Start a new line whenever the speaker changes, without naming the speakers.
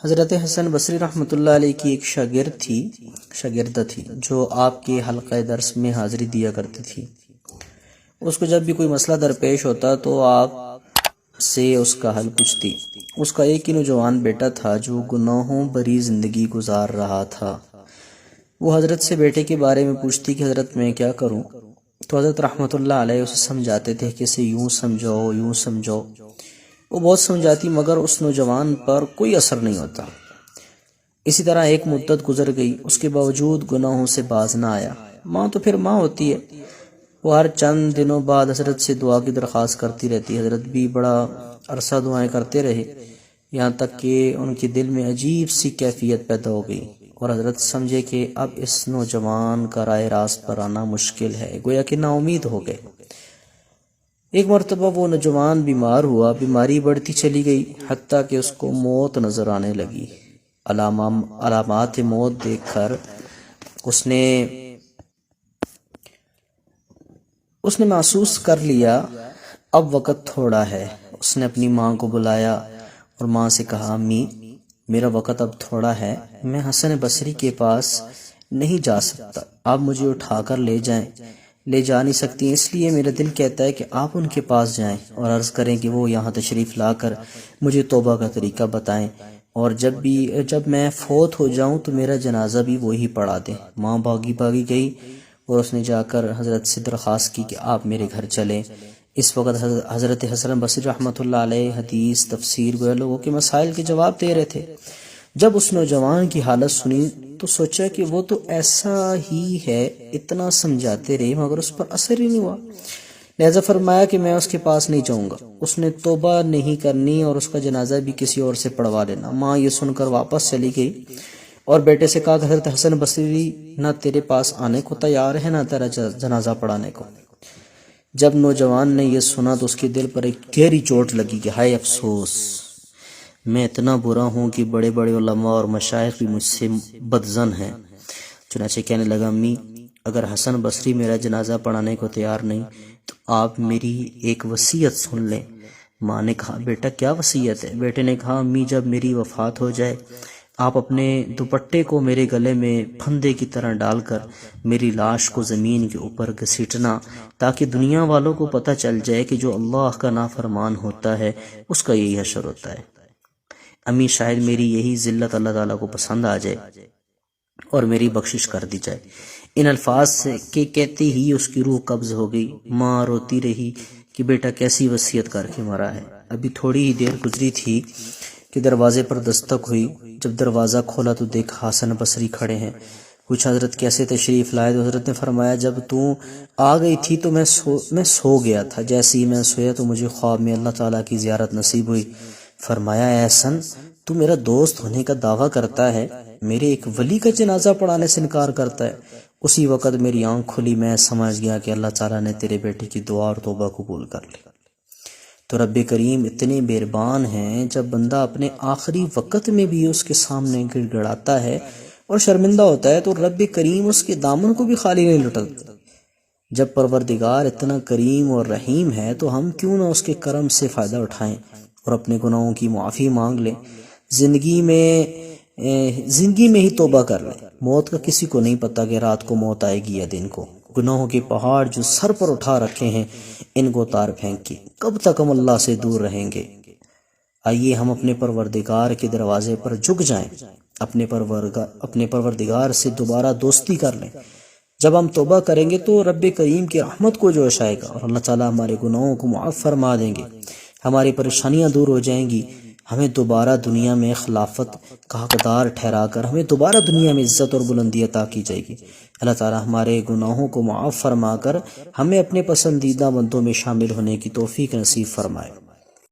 حضرت حسن بصری رحمۃ اللہ علیہ کی ایک شاگردہ تھی جو آپ کے حلقہ درس میں حاضری دیا کرتی تھی۔ اس کو جب بھی کوئی مسئلہ درپیش ہوتا تو آپ سے اس کا حل پوچھتی۔ اس کا ایک ہی نوجوان بیٹا تھا جو گناہوں بری زندگی گزار رہا تھا۔ وہ حضرت سے بیٹے کے بارے میں پوچھتی کہ حضرت میں کیا کروں؟ تو حضرت رحمۃ اللہ علیہ اسے سمجھاتے تھے کہ اسے یوں سمجھو۔ وہ بہت سمجھاتی مگر اس نوجوان پر کوئی اثر نہیں ہوتا۔ اسی طرح ایک مدت گزر گئی، اس کے باوجود گناہوں سے باز نہ آیا۔ ماں تو پھر ماں ہوتی ہے، وہ ہر چند دنوں بعد حضرت سے دعا کی درخواست کرتی رہتی۔ حضرت بھی بڑا عرصہ دعائیں کرتے رہے، یہاں تک کہ ان کے دل میں عجیب سی کیفیت پیدا ہو گئی اور حضرت سمجھے کہ اب اس نوجوان کا راہ راست پر آنا مشکل ہے، گویا کہ نا امید ہو گئے۔ ایک مرتبہ وہ نوجوان بیمار ہوا، بیماری بڑھتی چلی گئی حتیٰ کہ اس کو موت نظر آنے لگی۔ علامات موت دیکھ کر اس نے محسوس کر لیا اب وقت تھوڑا ہے۔ اس نے اپنی ماں کو بلایا اور ماں سے کہا، امی میرا وقت اب تھوڑا ہے، میں حسن بصری کے پاس نہیں جا سکتا، آپ مجھے اٹھا کر لے جا نہیں سکتی، اس لیے میرا دل کہتا ہے کہ آپ ان کے پاس جائیں اور عرض کریں کہ وہ یہاں تشریف لا کر مجھے توبہ کا طریقہ بتائیں، اور جب میں فوت ہو جاؤں تو میرا جنازہ بھی وہی پڑھا دیں۔ ماں بھاگی گئی اور اس نے جا کر حضرت سے درخواست کی کہ آپ میرے گھر چلیں۔ اس وقت حضرت حسن بصری رحمۃ اللہ علیہ حدیث، تفسیر گویا لوگوں کے مسائل کے جواب دے رہے تھے۔ جب اس نوجوان کی حالت سنی تو سوچا کہ وہ تو ایسا ہی ہے، اتنا سمجھاتے رہے مگر اس پر اثر ہی نہیں ہوا، لہذا فرمایا کہ میں اس کے پاس نہیں جاؤں گا، اس نے توبہ نہیں کرنی اور اس کا جنازہ بھی کسی اور سے پڑھوا لینا۔ ماں یہ سن کر واپس چلی گئی اور بیٹے سے کہا کہ حضرت حسن بصری نہ تیرے پاس آنے کو تیار ہے نہ تیرا جنازہ پڑھانے کو۔ جب نوجوان نے یہ سنا تو اس کے دل پر ایک گہری چوٹ لگی کہ ہائے افسوس، میں اتنا برا ہوں کہ بڑے بڑے علماء اور مشائخ بھی مجھ سے بدظن ہیں۔ چنانچہ کہنے لگا، امی اگر حسن بصری میرا جنازہ پڑھانے کو تیار نہیں تو آپ میری ایک وصیت سن لیں۔ ماں نے کہا، بیٹا کیا وصیت ہے؟ بیٹے نے کہا، امی جب میری وفات ہو جائے آپ اپنے دوپٹے کو میرے گلے میں پھندے کی طرح ڈال کر میری لاش کو زمین کے اوپر گھسیٹنا تاکہ دنیا والوں کو پتہ چل جائے کہ جو اللہ کا نافرمان ہوتا ہے اس کا یہی حشر ہوتا ہے۔ امی شاید میری یہی ذلت اللہ تعالیٰ کو پسند آ جائے اور میری بخشش کر دی جائے۔ ان الفاظ کے کہتے ہی اس کی روح قبض ہو گئی۔ ماں روتی رہی کہ بیٹا کیسی وصیت کر کے مرا ہے۔ ابھی تھوڑی ہی دیر گزری تھی کہ دروازے پر دستک ہوئی۔ جب دروازہ کھولا تو دیکھا حسن بصری کھڑے ہیں۔ پوچھا، حضرت کیسے تشریف لائے؟ تو حضرت نے فرمایا، جب تو آ گئی تھی تو میں سو گیا تھا، جیسے ہی میں سویا تو مجھے خواب میں اللہ تعالیٰ کی زیارت نصیب ہوئی۔ فرمایا، اے حسن تو میرا دوست ہونے کا دعویٰ کرتا ہے، میرے ایک ولی کا جنازہ پڑھانے سے انکار کرتا ہے۔ اسی وقت میری آنکھ کھلی، میں سمجھ گیا کہ اللہ تعالیٰ نے تیرے بیٹے کی دعا اور توبہ قبول کر لی۔ تو رب کریم اتنے مہربان ہیں، جب بندہ اپنے آخری وقت میں بھی اس کے سامنے گڑ گڑاتا ہے اور شرمندہ ہوتا ہے تو رب کریم اس کے دامن کو بھی خالی نہیں لوٹتا۔ جب پروردگار اتنا کریم اور رحیم ہے تو ہم کیوں نہ اس کے کرم سے فائدہ اٹھائیں اور اپنے گناہوں کی معافی مانگ لیں، زندگی میں ہی توبہ کر لیں۔ موت کا کسی کو نہیں پتہ کہ رات کو موت آئے گی یا دن کو۔ گناہوں کے پہاڑ جو سر پر اٹھا رکھے ہیں ان کو اتار پھینک کے کب تک ہم اللہ سے دور رہیں گے؟ آئیے ہم اپنے پروردگار کے دروازے پر جھک جائیں، اپنے پروردگار سے دوبارہ دوستی کر لیں۔ جب ہم توبہ کریں گے تو رب کریم کی رحمت کو جوش آئے گا اور اللہ تعالیٰ ہمارے گناہوں کو معاف فرما دیں گے، ہماری پریشانیاں دور ہو جائیں گی، ہمیں دوبارہ دنیا میں خلافت کا حقدار ٹھہرا کر ہمیں دوبارہ دنیا میں عزت اور بلندی عطا کی جائے گی۔ اللہ تعالیٰ ہمارے گناہوں کو معاف فرما کر ہمیں اپنے پسندیدہ بندوں میں شامل ہونے کی توفیق نصیب فرمائے۔